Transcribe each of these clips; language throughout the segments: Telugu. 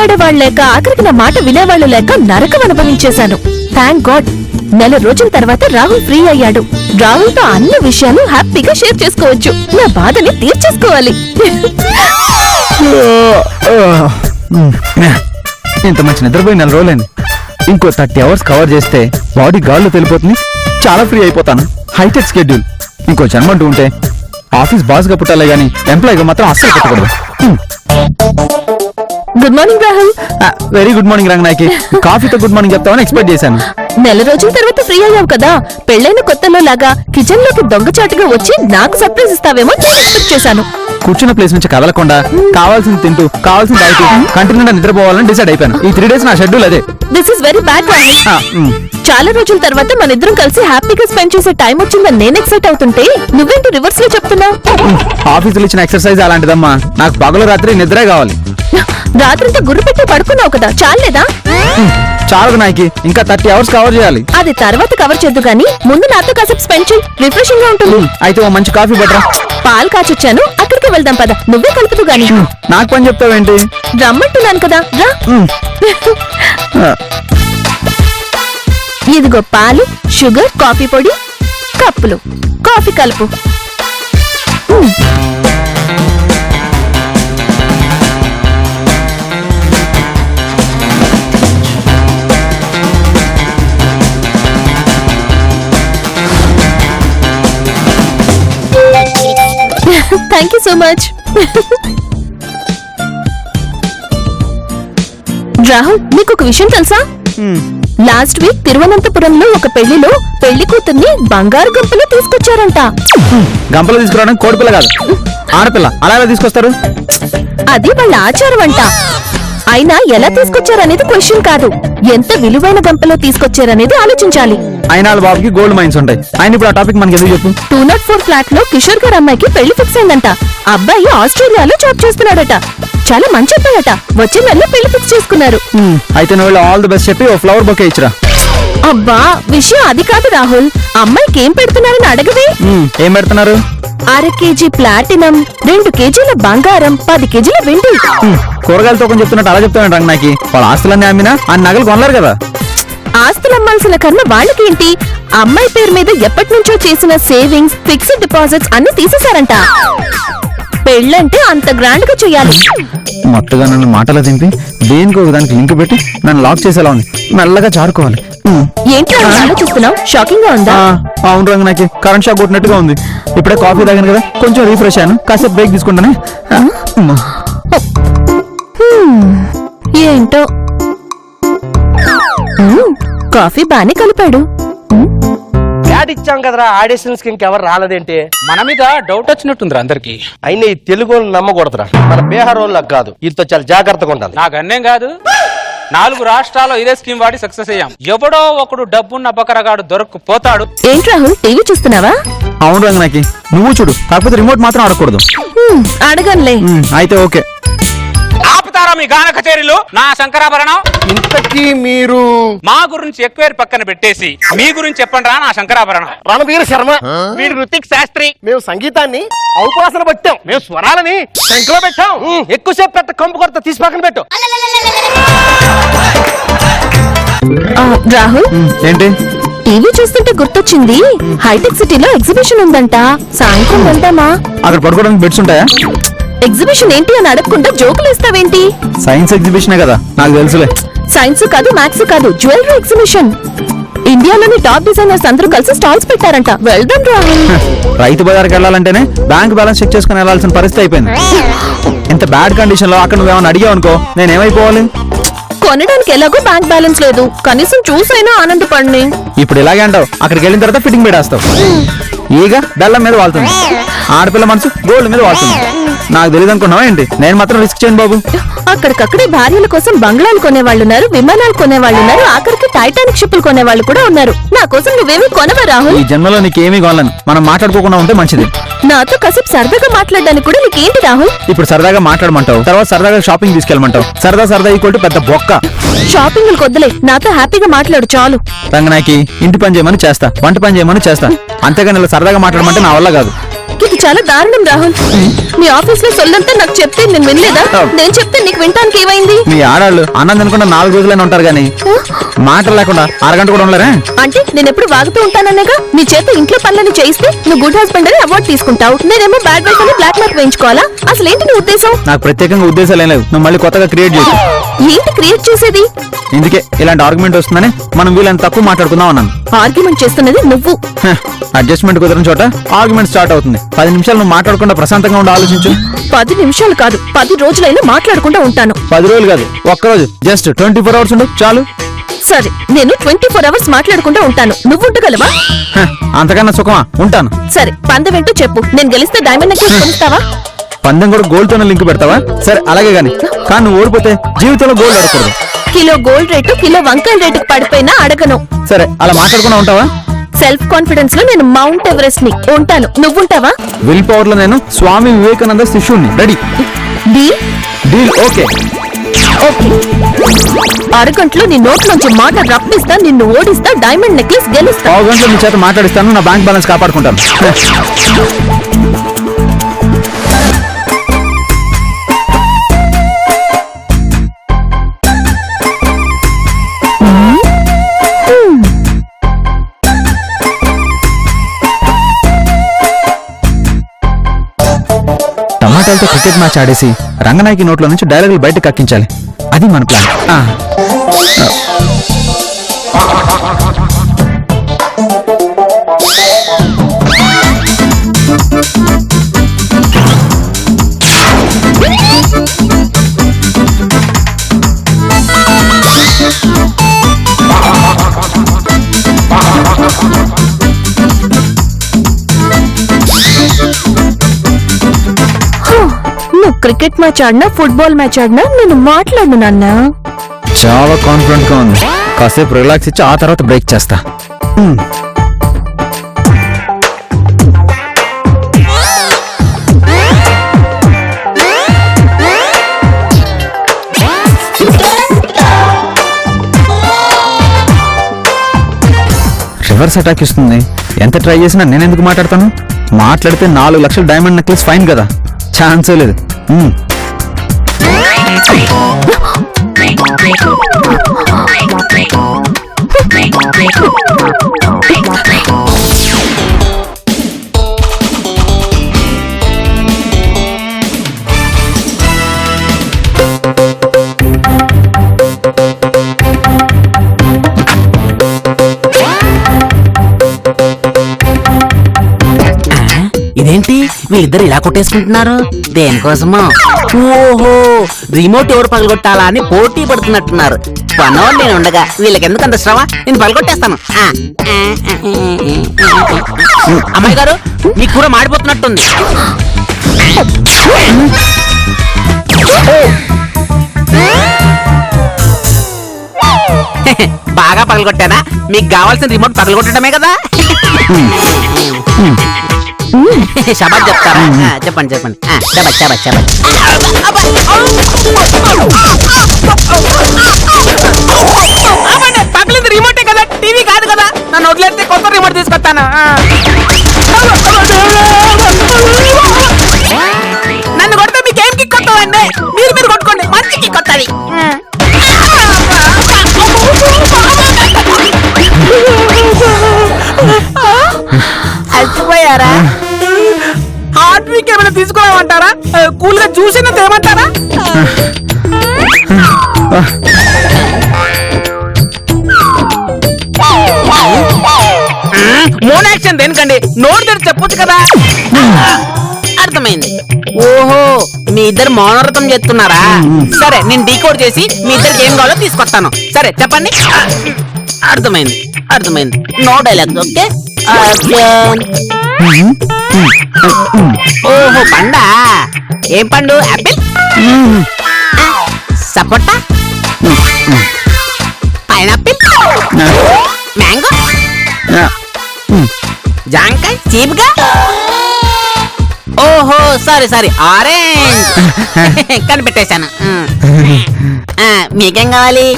మాట్లాడేవాళ్ళు లేక ఆఖరికి నా మాట వినేవాళ్ళు లేక నరకం అనుభవించేశాను. థ్యాంక్ గాడ్ నెల రోజుల తర్వాత రాహుల్ ఫ్రీ అయ్యాడు. రాహుల్ తో అన్ని విషయాలు హ్యాపీగా షేర్ చేసుకోవచ్చు. నా బాధని తీర్చేసుకోవాలి. ఇంత మంచి నిద్రపోయి నెల రోజులైంది. ఇంకో 30 hours కవర్ చేస్తే బాడీ గాల్లో తెలిపోతుంది. చాలా ఫ్రీ అయిపోతాను. Hi-tech schedule. ఇంకో జన్మంటూ ఉంటే ఆఫీస్ బాస్ గా పుట్టాలే గానీ ఎంప్లాయీగా మాత్రం అస్సలు పెట్టకూడదు. Good morning Rahul. Very good morning Ranganayaki. కాఫీతో గుడ్ మార్నింగ్ చెప్తామని ఎక్స్పెక్ట్ చేశాను. నెల రోజుల తర్వాత ఫ్రీ అయ్యావు కదా, పెళ్ళైన కొత్తలో లాగా కిచెన్ లోకి దొంగచాటుగా వచ్చి నాకు సర్ప్రైజ్ ఇస్తావేమో ఎక్స్పెక్ట్ చేశాను. కూర్చున్న ప్లేస్ నుంచి కదలకుండా కావాల్సింది తింటూ కావాల్సింది తాగుతూ కంటిన్యూగా నిద్రపోవాలని డిసైడ్ అయిపోయాను. ఈ 3 days నా షెడ్యూల్ అదే. This is very bad Rahul. చాలా రోజుల తర్వాత మన ఇద్దరం కలిసి హ్యాపీగా స్పెండ్ చేసే టైం వచ్చిందని నేను ఎక్సైట్ అవుతుంటే నువ్వేంటి రివర్స్ లో చెప్తున్నావు? ఆఫీసులో ఇచ్చిన ఎక్సర్సైజ్ అలాంటిదమ్మా. నాకు పగలు రాత్రి నిద్రే కావాలి. రాత్రంతా గుర్రు పెట్టి పడుకున్నావు కదా, చాలేదా? చాలు నాయకి, ఇంకా 30 hours కవర్ చేయాలి. అది తర్వాత కవర్ చేద్దు గానీ ముందు నాతో కాసేపు స్పెండ్ చేయి, రిఫ్రెషింగ్ గా ఉంటుంది. అయితే ఓ మంచి కాఫీ బట్రా. పాలు కాచొచ్చాను, అక్కడికి వెళ్దాం పద. నువ్వే కలుపుతూ గానీ. నాకు పని చెప్తావేంటి? రమ్మంటున్నాను కదా, రా. ఇదిగో పాలు, షుగర్, కాఫీ పొడి, కప్పులు. కాఫీ కలుపు. Thank you so much. Rahul, నీకు ఒక విషయం తెలుసా? లాస్ట్ వీక్ తిరువనంతపురంలో ఒక పెళ్లిలో పెళ్లి కూతుర్ని బంగారు గంపలో తీసుకొచ్చారంట. గంపలో తీసుకురావడం కోడిపిల్ల కాదు, ఆడపిల్ల. అలా ఎలా తీసుకొస్తారు? అది వాళ్ళ ఆచారం అంట. అయినా ఎలా తీసుకొచ్చారనేది క్వశ్చన్ కాదు, ఎంత విలువైన గంపలో తీసుకొచ్చారనేది ఆలోచించాలి. అయినా వాళ్ళ బాబుకి గోల్డ్ మైన్స్ ఉంటాయి. ఆయన ఇప్పుడు ఆ టాపిక్ మనకి ఎందుకు చెప్పు. 204 ఫ్లాట్ లో కిషోర్ గారు అమ్మాయికి పెళ్లి ఫిక్స్ అయిందంట. అబ్బాయి ఆస్ట్రేలియాలో జాబ్ చేస్తున్నాడట. చాలా మంచి అబ్బాయట. వచ్చే నెలలో పెళ్లి ఫిక్స్ చేసుకున్నారు. అయితే నువ్వు ఆల్ ది బెస్ట్ చెప్పి ఓ ఫ్లవర్ బొకే ఇచ్చిరా. అబ్బా, విషయం అది కాదు రాహుల్. అమ్మాయికి ఏం పెడుతున్నారని అడగవే. ఏం పెడుతున్నారు? 1/2 kg ప్లాటినం, 2 kgల బంగారం, 10 kgల వెండి. కూరగాయలతో కొంచెం చెప్తున్నట్టు అలా చెప్తాను రంగనాయకి. వాళ్ళ ఆస్తులన్నీ అమ్మినా ఆ నగలు కొనలేరు కదా. ఆస్తులు అమ్మాల్సిన కన్నా వాళ్ళకేంటి? అమ్మాయి పేరు మీద ఎప్పటి నుంచో చేసిన సేవింగ్స్, ఫిక్స్డ్ డిపాజిట్స్ అన్ని తీసేశారంట. పెళ్ళంటే అంత గ్రాండ్ గా చెయ్యాలి. మొట్టగా నన్ను మాటలో దింపి దేనికి ఒక దానికి లింక్ పెట్టి నన్ను లాక్ చేసేలా ఉంది. మెల్లగా చారుకోవాలి. ఏంటి ఆలోచిస్తున్నావు? షాకింగ్ గా ఉందా? అవును రంగనాయకి, కరెంట్ షాక్ కొట్టినట్టుగా ఉంది. ఇప్పుడే కాఫీ తాగాను కదా, కొంచెం రీఫ్రెష్ అయ్యాను. కాసేపు బ్రేక్ తీసుకుంటానే. ఏంటో కాఫీ బానే కలిపాడు. యాడ్ ఇచ్చాం కదరా, ఆడిషన్స్ కి ఇంకెవరు రాలేదేంటి? మన మీద డౌట్ వచ్చినట్టుందిరా అందరికి. అయినా ఈ తెలుగు నమ్మకూడదురా, మన బీహార్ వాళ్ళకి కాదు. వీటితో చాలా జాగ్రత్తగా ఉండాలి. నాకు అన్నేం కాదు, 4 రాష్ట్రాల్లో ఇదే స్కీమ్ వాడి సక్సెస్ అయ్యాం. ఎవడో ఒకడు డబ్బున్న బకరగాడు దొరకపోతాడు. ఏంటి రాహుల్, టీవీ చూస్తున్నావా? అవును రంగనాయకి, నువ్వు చూడు, కాకపోతే రిమోట్ మాత్రం ఆడకూడదు. అడగనులే. అయితే ఓకే. ఆపుతారా మీ గాన కచేరీలు? నా శంకరాభరణం. ఇంతకీ మీరు మా గురించి ఎక్కువ పక్కన పెట్టేసి మీ గురించి చెప్పండి రా. నా శంకరాభరణం రణబీర్ శర్మ, వీడు ఋతిక్ శాస్త్రి. మేము సంగీతాన్ని ఔపాసన పట్టాం, మేము స్వరాలని శంఖలో పెట్టాం. ఎక్కువసేపు పెట్ట, కంపు కొరత తీసి పక్కన పెట్టు. రాహుల్, ఏంటి? టీవీ చూస్తుంటే గుర్తొచ్చింది, హైటెక్ సిటీలో ఎగ్జిబిషన్ ఉందంట. సాయంత్రం వెళ్దామా? అక్కడ పడుకోవడానికి బెడ్స్ ఉంటాయా? ఎగ్జిబిషన్ ఏంటి అని అడగకుండా జోకులు ఇస్తావేంటి? సైన్స్ ఎగ్జిబిషనే కదా, నాకు తెలుసులే. సైన్స్ కాదు, మ్యాథ్స్ కాదు, జ్యువెలరీ ఎగ్జిబిషన్. ఇండియాలోని టాప్ డిజైనర్స్ అందరూ కలిసి స్టాల్స్ పెట్టారంట. వెళ్దాం రాహుల్. రైతు బజార్కి వెళ్ళాలంటేనే బ్యాంక్ బ్యాలెన్స్ చెక్ చేసుకుని వెళ్లాల్సిన పరిస్థితి అయిపోయింది. ఇంత బ్యాడ్ కండిషన్ లో అక్కడ నువ్వేమన్నా అడిగావు అనుకో, నేనేమైపోవాలి? కొనడానికి ఎలాగో బ్యాంక్ బ్యాలెన్స్ లేదు, కనీసం చూసైనా ఆనందపడిని. ఇప్పుడు ఇలాగే అంటావు, అక్కడికి వెళ్ళిన తర్వాత ఫిట్టింగ్ పెట్టేస్తావు. ఈగ బెల్లం మీద వాళ్తుంది, ఆడపిల్ల మనసు గోల్డ్ మీద వాళ్తుంది. నాకు తెలియదు అనుకున్నావా ఏంటి? నేను మాత్రం రిస్క్ చేయను బాబు. అక్కడికక్కడే భార్యల కోసం బంగ్లాలు కొనేవాళ్ళు ఉన్నారు, విమానాలు కొనేవాళ్ళు ఉన్నారు, ఆఖరికి టైటానిక్ షిప్లు కొనేవాళ్ళు కూడా ఉన్నారు. నా కోసం నువ్వేమీ కొనవా రాహుల్? ఈ జన్మలో నీకేమీ కొనలేను. మనం మాట్లాడుకోకుండా ఉంటే మంచిది. నాతో కాసేపు సరదాగా మాట్లాడడానికి కూడా నీకేంటి రాహుల్? ఇప్పుడు సరదాగా మాట్లాడమంటావు, తర్వాత సరదాగా షాపింగ్ తీసుకెళ్ళమంటావు. సరదా సరదా ఈక్వల్ పెద్ద బొక్క. షాపింగ్ కొద్దులే, నాతో హ్యాపీగా మాట్లాడు చాలు. రంగనాయకి, ఇంటి పని చేయమని చేస్తా, వంట పని చేయమని చేస్తా, అంతేగాని ఇలా సరదాగా మాట్లాడమంటే నా వల్ల కాదు. ఇది చాలా దారుణం రాహుల్. మీ ఆఫీస్ లో సొల్లంతా నాకు చెప్తే నేను వినలేదా? నేను చెప్తే నీకు వినటానికి ఏమైంది? మీ ఆడాళ్ళు అన్నం తినకుండా 4 రోజులైనా ఉంటారు కానీ మాటలు లేకుండా అరగంట కూడా ఉండలేరా? అంటే నేను ఎప్పుడు వాగుతూ ఉంటాననేగా. నీ చేత ఇంట్లో పనులను చేయిస్తే నువ్వు గుడ్ హస్బెండ్ అని అవార్డు తీసుకుంటావు, నేనేమో బ్యాడ్ వైఫ్ అని బ్లాక్ మార్క్ వేయించుకోవాలా? అసలు ఏంటి నీ ఉద్దేశం? నాకు ప్రత్యేకంగా ఉద్దేశాలు ఏం లేవు. నువ్వు మళ్ళీ కొత్తగా క్రియేట్ చేసి ఏంటి క్రియేట్ చేసేది? ఇందుకే ఇలాంటి ఆర్గ్యుమెంట్ వస్తుందని మనం వీళ్ళని తక్కువ మాట్లాడుకుందాం అన్నాను. ఆర్గ్యుమెంట్ చేస్తున్నది నువ్వు. అడ్జస్ట్మెంట్ కుదరని చోట ఆర్గ్యుమెంట్ స్టార్ట్ అవుతుంది. 10 నిమిషాలు నువ్వు మాట్లాడకుండా ప్రశాంతంగా ఉండి ఆలోచించు. 10 నిమిషాలు కాదు, 10 రోజులైనా మాట్లాడకుండా ఉంటాను. 10 రోజులు కాదు, ఒక్కరోజు జస్ట్ 24 అవర్స్ ఉండు చాలు. సరే, నేను 24 అవర్స్ మాట్లాడకుండా ఉంటాను. నువ్వు ఉండగలవా? అంతకన్నా సుఖమా? ఉంటాను. సరే, పందెం ఏంటో చెప్పు. నేను గెలిస్తే డైమండ్ నెక్లెస్ కొనిస్తావా? పందెం కూడా గోల్డ్ తోనే లింక్ పెడతావా? సరే అలాగే గాని, కానీ నువ్వు ఓడిపోతే జీవితంలో గోల్డ్ అడగకూడదు. కిలో గోల్డ్ రేటు కిలో వంకాయ రేటుకు పడిపోయినా అడగను. సరే అలా మాట్లాడకుండా ఉంటావా? సెల్ఫ్ కాన్ఫిడెన్స్ లో నేను మౌంట్ ఎవరెస్ట్ ని ఉంటాను. నువ్వుంటావా? విల్ పవర్ లో నేను స్వామి వివేకానంద శిష్యుణ్ణి. Ready? Deal? Deal. Okay okay. అరగంటలో నీ నోట్ నుంచి మాట రప్పిస్తా, నిన్ను ఓడిస్తా, డైమండ్ నెక్లెస్ గెలుస్తా. 1 గంటలో నీ చేత మాట్లాడిస్తాను, నా బ్యాంక్ బ్యాలెన్స్ కాపాడుకుంటాను. టమాటాలతో క్రికెట్ మ్యాచ్ ఆడేసి రంగనాయకి నోట్లో నుంచి డైలాగులు బయటకు కక్కించాలి. అది మన ప్లాన్. నువ్వు క్రికెట్ మ్యాచ్ ఆడినా ఫుట్బాల్ మ్యాచ్ ఆడినా నేను మాట్లాడను నాన్న. చాలా కాన్ఫిడెంట్ గా ఉంది. కాసేపు రిలాక్స్ ఇచ్చి ఆ తర్వాత బ్రేక్ చేస్తా. రివర్స్ అటాక్ ఇస్తుంది. ఎంత ట్రై చేసినా నేను ఎందుకు మాట్లాడతాను? మాట్లాడితే 4 లక్షల డైమండ్ నెక్లెస్ ఫైన్ కదా, ఛాన్సే లేదు. ఇదేంటి వీళ్ళిద్దరు ఇలా కొట్టేసుకుంటున్నారు? దేనికోసమో? ఓహో, రిమోట్ ఎవరు పగలగొట్టాలా అని పోటీ పడుతున్నట్టున్నారు. పనవాళ్ళు నేను ఉండగా వీళ్ళకి ఎందుకు అంత శ్రమ? నేను పగలగొట్టేస్తాను. అమ్మాయి గారు, మీ కూర మాడిపోతున్నట్టుంది. బాగా పగలగొట్టానా? మీకు కావాల్సిన రిమోట్ పగలగొట్టడమే కదా. శబాద్ చెప్తారా? చెప్పండి చెప్పండి. శబాద్ శబాద్ శబాద్. పగలింది రిమోటే కదా, టీవీ కాదు కదా. నన్ను వదిలేస్తే కొత్త రిమోట్ తీసుకొస్తాను. నన్ను కొడితే మీకేం కిక్ కొట్టదండి? మీరు కొట్టుకోండి, మంచి కిక్ కొట్టది. అచ్చిపోయారా? హార్ట్ వీక్ ఏమైనా తీసుకురామంటారా? కూల్ గా చూసిన తేమంటారా? మోన్ యాక్షన్ దేనికండి? నోరు తెరిచి చెప్పొచ్చు కదా. అర్థమైంది. ఓహో, మీ ఇద్దరు మౌనవ్రతం చేస్తున్నారా? సరే, నేను డీకోడ్ చేసి మీ ఇద్దరికి ఏం కావాలో తీసుకొస్తాను. సరే చెప్పండి. అర్థమైంది అర్థమైంది. No dialogue. ఓకే. ఓహో, పండా? ఏం పండు? యాపిల్, సపోటా, పైనాపిల్, మ్యాంగో, జాంకాయ, చీపుగా. ఓహో, సారీ సారీ, ఆరెంజ్. కనిపెట్టేశాను. మీకేం కావాలి?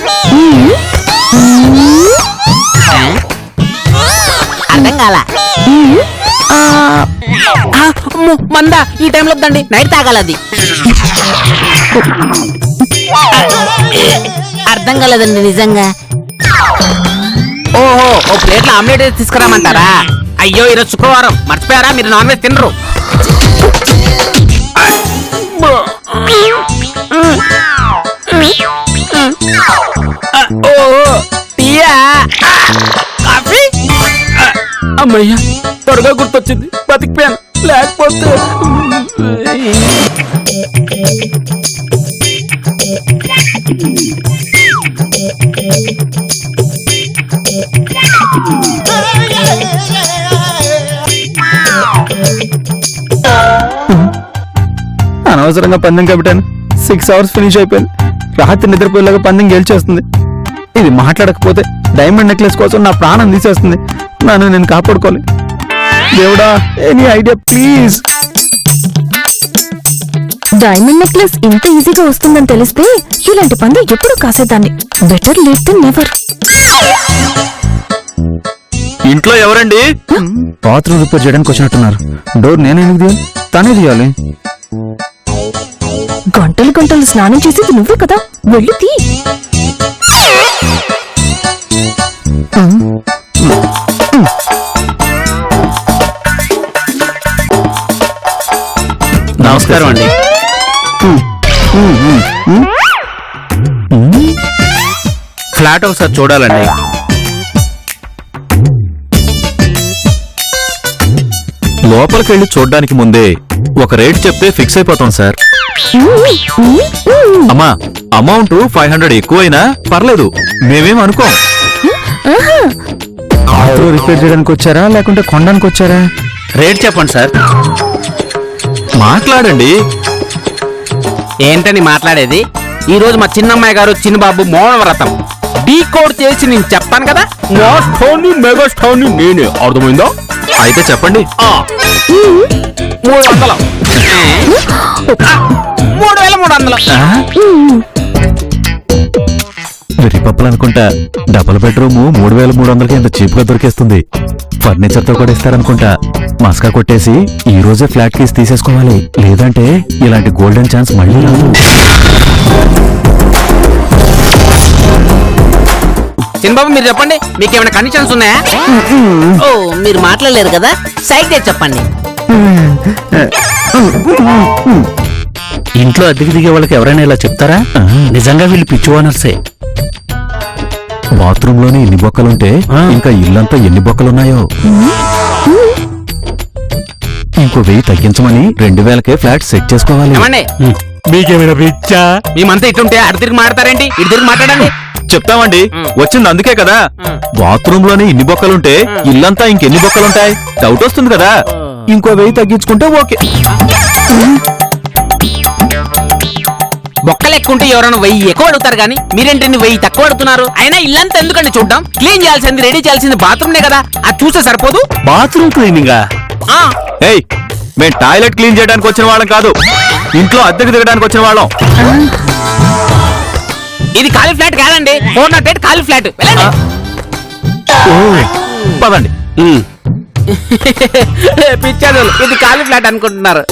అర్థం కాల. అమ్మో మందా ఈ టైంలో వద్దండి, నైట్ తాగాలి అది. అర్థం కాలేదండి నిజంగా. ఓహో, ఓ ప్లేట్లో ఆమ్లెట్ వేసి తీసుకురామంటారా? అయ్యో ఈరోజు శుక్రవారం, మర్చిపోయారా మీరు నాన్ వెజ్ తినరు? ఓహో టీయా, కాఫీ? అమ్మయ్యా త్వరగా గుర్తొచ్చింది, బతికిపోయాను. లేకపోతే అనవసరంగా పందెం కట్టాను. 6 hours ఫినిష్ అయిపోయింది. రాత్రి నిద్రపోయేలాగా పందెం గెలిచేస్తుంది. ఇది మాట్లాడకపోతే డైమండ్ నెక్లెస్ కోసం నా ప్రాణం తీసేస్తుంది. నన్ను నేను కాపాడుకోవాలి. దేవుడా, any idea please. Diamond necklace ఇంత ఈజీగా వస్తుందని తెలిస్తే ఇలాంటి పండు ఎప్పుడూ కాసేదాన్ని. Better late than never. ఇంట్లో ఎవరండి? బాత్రూమ్ రిపేర్ చేయడానికి వచ్చినట్టున్నారు. డోర్ నేనే ఎందుకు తీయాలి? తనే తీయాలి. గంటలు గంటలు స్నానం చేసేది నువ్వే కదా, వెళ్ళి తీ. నమస్కారం అండి. ఫ్లాట్ ఒకసారి చూడాలండి. లోపలికి వెళ్ళి చూడడానికి ముందే ఒక రేట్ చెప్తే ఫిక్స్ అయిపోతాం సార్. అమ్మా, అమౌంట్ 500 ఎక్కువైనా పర్లేదు, మేమేం అనుకోం. బాత్రూమ్ రిపేర్ చేయడానికి వచ్చారా లేకుంటే కొనడానికి వచ్చారా? రేట్ చెప్పండి సార్. మాట్లాడండి. ఏంటని మాట్లాడేది? ఈ రోజు మా చిన్నమ్మాయి గారు చిన్నబాబు మౌన వ్రతం డీకోడ్ చేసి నేను చెప్తాను కదా. మెగాస్టార్ని నేనే, అర్థమైందో? అయితే చెప్పండి. 300. 3300. వెర్రిపప్పులు అనుకుంటా. డబుల్ బెడ్రూమ్ 3300కి ఎంత చీప్ గా దొరికేస్తుంది. ఫర్నిచర్ తో కూడా ఇస్తారనుకుంటా. మస్కా కొట్టేసి ఈ రోజే ఫ్లాట్ కీస్ తీసేసుకోవాలి, లేదంటే ఇలాంటి గోల్డెన్ ఛాన్స్ మళ్ళీ రాదు. చిన్నబాబు మీరు చెప్పండి, మీకు ఏమైనా కండిషన్స్ ఉన్నాయా? ఓ మీరు మాట్లాడలేరు కదా, సైడ్ చేసి చెప్పండి. ఇంట్లో అద్దెకి దిగే వాళ్ళకి ఎవరైనా ఇలా చెప్తారా? నిజంగా వీళ్ళు పిచ్చి ఓనర్సే. బాత్రూమ్ లోనే ఎన్ని బొక్కలుంటే ఇంకా ఇల్లంతా ఎన్ని బొక్కలున్నాయో. ఇంకో 1000 తగ్గించమని 2000కే ఫ్లాట్ సెట్ చేసుకోవాలి. ఏమండి, మీకేమైనా పిచ్చా? మేమంతా ఇటుంటే అటు తిరిగి మాట్లాడతారేంటి? ఇటు తిరిగి మాట్లాడండి. చెప్తామండి, వచ్చింది అందుకే కదా. బాత్రూమ్ లోనే ఇన్ని బొక్కలుంటే ఇల్లంతా ఇంకెన్ని బొక్కలుంటాయి? డౌట్ వస్తుంది కదా. ఇంకో 1000 తగ్గించుకుంటే ఓకే. బొక్కలు ఎక్కుంటే ఎవరైనా 1000 ఎక్కువ అడుగుతారు కానీ మీరేంటండి 1000 తక్కువ అడుగుతున్నారు? అయినా ఇల్లంతా ఎందుకండి చూడడం? క్లీన్ చేయాల్సింది, రెడీ చేయాల్సింది బాత్రూమ్నే కదా, అది చూస్తే సరిపోదు? బాత్రూమ్ క్లీనింగా? ఏయ్, మేము టాయిలెట్ క్లీన్ చేయడానికి వచ్చిన వాళ్ళం కాదు, ఇంట్లో అద్దెకు దిగడానికి వచ్చిన వాళ్ళం. ఇది ఖాళీ ఫ్లాట్ కాదండి, 408 ఖాళీ ఫ్లాట్. పదండి. పిచ్చారు, ఇది ఖాళీ ఫ్లాట్ అనుకుంటున్నారు.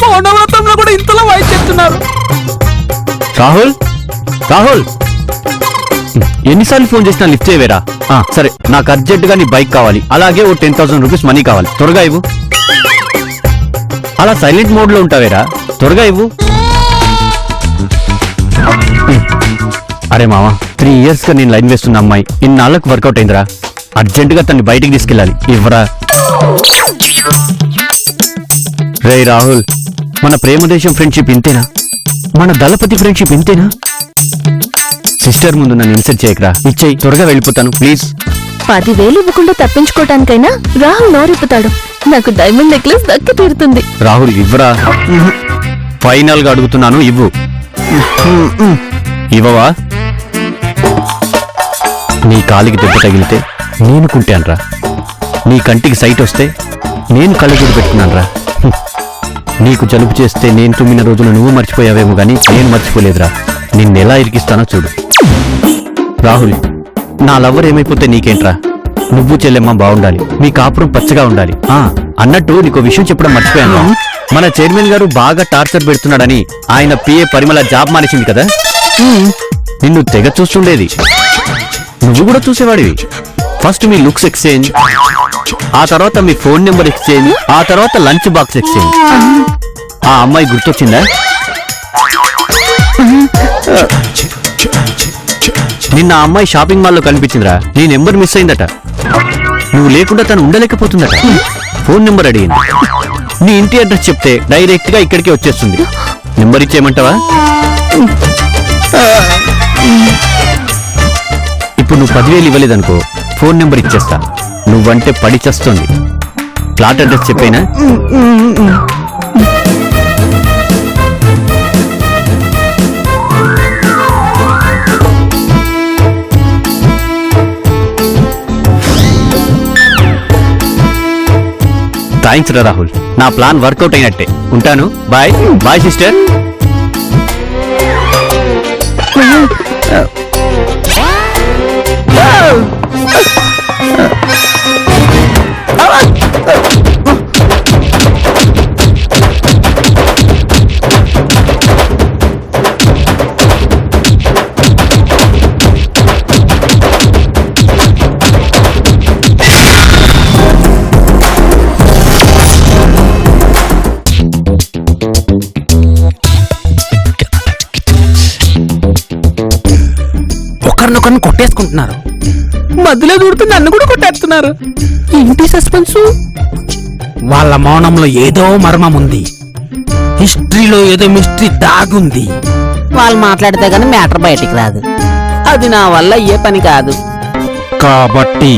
పౌర్ణవ్రతంలో కూడా ఇంతలో వాయిస్ చెప్తున్నారు. రాహుల్, రాహుల్, ఎన్నిసార్లు ఫోన్ చేసినా లిఫ్ట్ చేయవేరా? సరే, నాకు అర్జెంట్ గా నీ బైక్ కావాలి, అలాగే ఓ 10,000 రూపీస్ మనీ కావాలి, త్వరగా ఇవ్వు. అలా సైలెంట్ మోడ్ లో ఉంటావేరా, త్వరగా ఇవ్వు. అరే మావా, 3 years గా నేను లైన్ వేస్తున్న అమ్మాయి ఇన్నాళ్ళకు వర్కౌట్ అయిందిరా. అర్జెంట్ గా తన్ని బయటికి తీసుకెళ్ళాలి, ఇవ్వరా. రే రాహుల్, మన ప్రేమదేశం ఫ్రెండ్షిప్ ఇంతేనా? మన దళపతి ఫ్రెండ్షిప్ ఇంతేనా? సిస్టర్ ముందు నన్ను ఇన్సల్ట్ చేయకరా, ఇచ్చేయి, త్వరగా వెళ్ళిపోతాను ప్లీజ్. 10,000 ఇవ్వకుండా తప్పించుకోవటానికైనా రాహుల్ నోరిప్పుతాడు. నాకు డైమండ్ నెక్లెస్ దక్కి తీరుతుంది. రాహుల్ ఇవ్వరా, ఫైనల్ గా అడుగుతున్నాను, ఇవ్వు. ఇవ్వవా? నీ కాలికి దెబ్బ తగిలితే నేను కుంటానురా, నీ కంటికి సైట్ వస్తే నేను కళ్ళజోడు పెట్టుకున్నానురా. నీకు జలుబు చేస్తే నేను తుమ్మిన రోజులు నువ్వు మర్చిపోయావేమో గానీ నేను మర్చిపోలేదురా. నిన్నెలా ఇరికిస్తానో చూడు. రాహుల్, నా లవ్వర్ ఏమైపోతే నీకేంట్రా? నువ్వు చెల్లెమ్మ బాగుండాలి, మీ కాపురం పచ్చగా ఉండాలి. అన్నట్టు నీకు విషయం చెప్పడం మర్చిపోయాను. మన చైర్మన్ గారు బాగా టార్చర్ పెడుతున్నాడని ఆయన పిఏ పరిమళ జాబ్ మానేసింది కదా. నిన్ను తెగ చూస్తుండేది, నువ్వు కూడా చూసేవాడివి. ఫస్ట్ మీ లుక్స్ ఎక్స్చేంజ్, ఆ తర్వాత మీ ఫోన్ నెంబర్ ఎక్స్చేంజ్, ఆ తర్వాత లంచ్ బాక్స్ ఎక్స్చేంజ్. ఆ అమ్మాయి గుర్తొచ్చిందా? నిన్న ఆ అమ్మాయి షాపింగ్ మాల్లో కనిపించిందిరా. నీ నెంబర్ మిస్ అయిందట. నువ్వు లేకుండా తను ఉండలేకపోతుందట. ఫోన్ నెంబర్ అడిగింది. నీ ఇంటి అడ్రస్ చెప్తే డైరెక్ట్ గా ఇక్కడికి వచ్చేస్తుంది. నెంబర్ ఇచ్చేయమంటావా? ఇప్పుడు నువ్వు 10,000 ఇవ్వలేదనుకో, ఫోన్ నెంబర్ ఇచ్చేస్తా. నువ్వంటే పడి చేస్తుంది. ఫ్లాట్ అడ్రస్ చెప్పేనా? థ్యాంక్స్ రా రాహుల్, నా ప్లాన్ వర్కౌట్ అయినట్టే. ఉంటాను. Bye bye sister. ఒకరినొకరిని కొట్టేసుకుంటున్నారు. మధ్యలో దూడుతూ నన్ను కూడా కొట్టేస్తున్నారు. ఏంటి సస్పెన్స్? వాళ్ళ మౌనంలో ఏదో మర్మం ఉంది. హిస్టరీలో ఏదో మిస్టరీ దాగుంది. వాళ్ళు మాట్లాడితే గానీ మ్యాటర్ బయటికి రాదు. అది నా వల్ల ఏ పని కాదు. కాబట్టి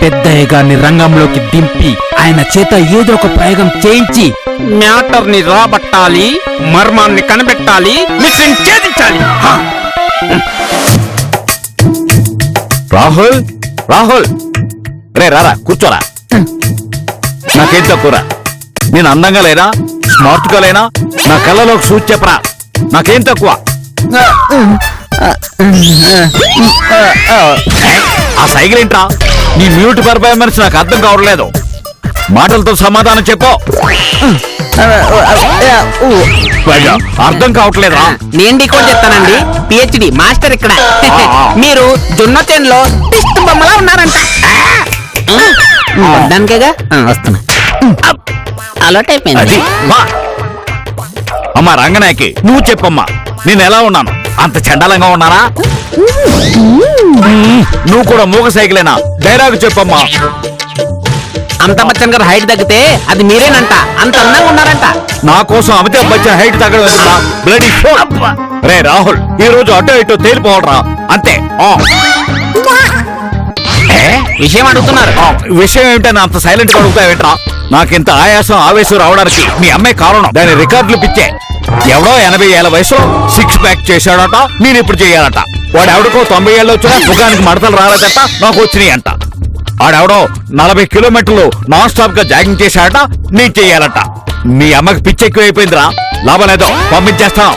పెద్దయ్య గారిని రంగంలోకి దింపి ఆయన చేత ఏదో ఒక ప్రయోగం చేయించి మ్యాటర్ ని రాబట్టాలి, మర్మాన్ని కనిపెట్టాలి, మిస్సింగ్ ఛేదించాలి. రాహుల్ రాహుల్, రే రారా కూర్చోరా. నాకేం తక్కువరా? నేను అందంగా లేనా, స్మార్ట్ గా లేనా? నా కళ్ళలో సూచి చెప్పరా, నాకేం తక్కువ? ఆ సైకిల్ ఏంట్రా? నీ మ్యూట్ పర్ఫార్మెన్స్ నాకు అర్థం కావట్లేదు. మాటలతో సమాధానం చెప్పు. అర్థం కావట్లేదా? నేను డీకోడ్ చెప్తానండి. పిహెచ్డి మాస్టర్ ఇక్కడ. మీరు జొన్న చేనులో టిస్ట్ బొమ్మలా ఉన్నారంట. దానికేగా వస్తున్నా. అలవాటు అది అయిపోయింది. మా అమ్మా రంగనాయకి నువ్వు చెప్పమ్మా, నేను ఎలా ఉన్నాను? అంత చండాలంగా ఉన్నానా? నువ్వు కూడా మూగ సైకిలేనా? డైలాగ్ చెప్పమ్మా. అమితాబ్ బచ్చన్ గారు హైట్ తగ్గితే అది మీరేనంట. అంత అందంగా ఉన్నారంట. నా కోసం అమితాబ్ బచ్చన్ హైట్ తగ్గడం ఎందుకురా? Bloody pole. రే రాహుల్, ఈ రోజు అటో ఇటో తేలిపోవడరా అంతే. విషయం అడుగుతున్నారు. విషయం ఏమిటని అంత సైలెంట్ గా అడుగుతావేంట్రా? నాకింత ఆయాసం ఆవేశం రావడానికి మీ అమ్మే కారణం. దాని రికార్డులు పిచ్చే. ఎవడో 80 ఏళ్ల వయసులో 6 ప్యాక్ చేశాడట, నేను ఇప్పుడు చేయాలట. వాడు ఎవడికో 90 ఏళ్ళు వచ్చినా ముఖానికి మడతలు రాలేదట, నాకు వచ్చినాయి అంట. ఆడెవడో 40 కిలోమీటర్లు నాన్ స్టాప్ గా జాగింగ్ చేశాడట, నేను చెయ్యాలట. మీ అమ్మకి పిచ్చెక్కువైపోయిందిరా. లాభం లేదో పంపించేస్తాం.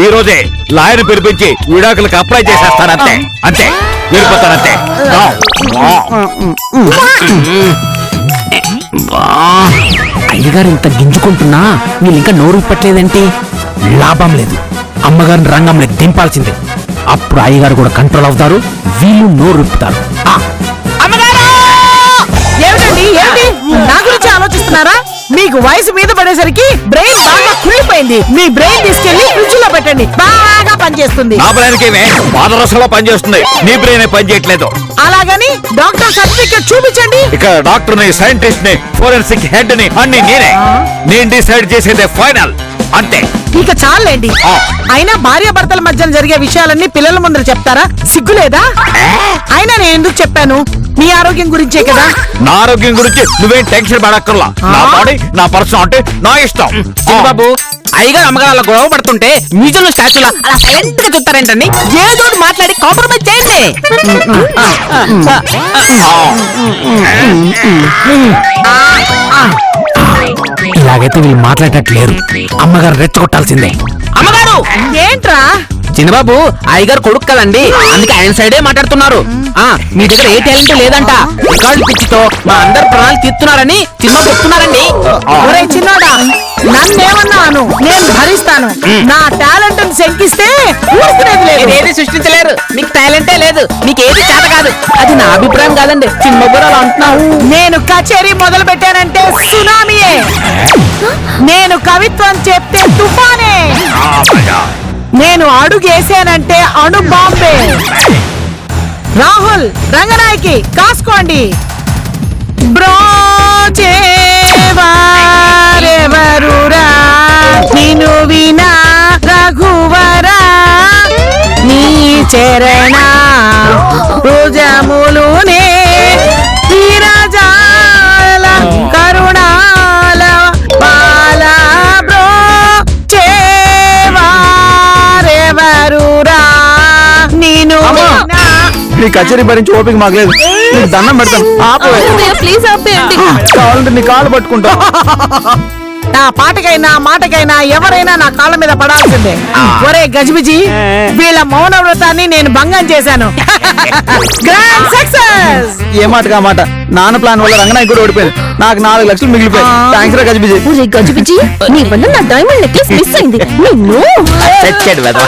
ఈ రోజే లాయర్ పిలిపించి విడాకులకు అప్లై చేసేస్తానంతే. అంతే, వెళ్ళిపోతానంతే. అయ్యగారు ఇంత గింజుకుంటున్నా వీళ్ళు ఇంకా నోరు ఇప్పట్లేదేంటి? లాభం లేదు. అమ్మగారిని రంగంలోకి దింపాల్సిందే. అప్పుడు అయ్యగారు కూడా కంట్రోల్ అవుతారు, వీళ్ళు నోరు ఇప్పుతారు. ఏమిటండి ఏంటి నా గురించి ఆలోచిస్తున్నారా? మీకు వయసు మీద పడేసరికి బ్రెయిన్ బాగా కుళ్ళిపోయింది. మీ బ్రెయిన్ తీసుకెళ్లి ఫ్రిడ్జ్ లో పెట్టండి, బాగా పనిచేస్తుంది. నా బ్రెయిన్ ఏమే పాదరసంలో పనిచేస్తుంది, నీ బ్రెయిన్ పని చేయట్లేదు. అలాగని డాక్టర్ సర్టిఫికేట్ చూపించండి. ఇక్కడ డాక్టర్ ని, సైంటిస్ట్ ని, ఫోరెన్సిక్ హెడ్ ని అన్ని నేనే. నేను డిసైడ్ చేసేదే ఫైనల్. అంతే. ఇక చాలండి. అయినా భార్యాభర్తల మధ్య జరిగే విషయాలన్నీ పిల్లల ముందర చెప్తారా? సిగ్గులేదా? అయినా నేను ఎందుకు చెప్పాను? మీ ఆరోగ్యం గురించే కదా. నా ఆరోగ్యం గురించి నువ్వేం టెన్షన్ పడక్కర్లా. నా బాడీ నా పర్సన్ అంటే నా ఇష్టం. బాబు, అయ్యగారు అమ్మగారు అలా గొడవ పడుతుంటే మ్యూజియం స్టాచ్యూలా అలా సైలెంట్ గా చూస్తారేంటండి? ఏదో ఒకటి మాట్లాడి కాంప్రమైజ్ చేయండి. ఇలాగైతే వీళ్ళు మాట్లాడట్లేరు. అమ్మగారు రెచ్చగొట్టాల్సిందే. అమ్మగారు ఏంట్రా? చిన్నబాబు అయ్యగారు కొడుకు కదండి, అందుకే ఆయన సైడే మాట్లాడుతున్నారు. మీ దగ్గర ఏ టాలెంట్ లేదంట, రికార్డు పిచ్చితో మా అందరు ప్రాణాలు తీస్తున్నారని చిన్నబాబు చెప్తున్నారండి. ఒరే చిన్నోడా, నన్నేమన్నాను, నేను భరిస్తాను. నా టాలెంట్ శంకిస్తే ఊరుకునేది లేదు. ఏది సృష్టించలేరు, మీకు టాలెంటే లేదు, మీకు ఏది చేత కాదు. అది నా అభిప్రాయం కాదండి, చిన్నబాబు అలా అంటున్నావు. నేను కచేరీ మొదలు పెట్టానంటే సునామీయే, నేను కవిత్వం చెప్తే తుఫానే, నేను అడుగేసానంటే అణు బాంబే. రాహుల్, రంగనాయకి కాసుకోండి. బ్రోచేవారెవరురా నిన్ను వినా రఘువరా, నీ చరణ భుజములునే విరజాల కరుణాల బాల బ్రోచేవారెవరురా నిన్ను వినా. నీ కచేరీ భరించి ఓపిక మాకు నీకు దండం పెడతాను ఆపు. ప్లీజ్ ఆపేయండి. కావాలంటే నీ కాళ్ళు పట్టుకుంటా. నా పాటకైనా మాటకైనా ఎవరైనా నా కాళ్ళ మీద పడాల్సిందే. ఒరే గజిబిజి, వీళ్ళ మౌన వ్రతాన్ని నేను భంగం చేశాను. Grand success. ఏ మాటగా మాట, నాన్న ప్లాన్ వల్ల రంగనాయకు కూడా ఓడిపోయింది. నాకు 4 లక్షలు మిగిలిపోయాయి. థ్యాంక్స్ రా గజిబిజి. ఒరే గజిబిజి, నీ వల్ల నా డైమండ్ నెక్లెస్ మిస్ అయింది. నిన్ను చచ్చాడు వెధవ.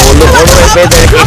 ఒళ్ళు అయిపోయేసరికి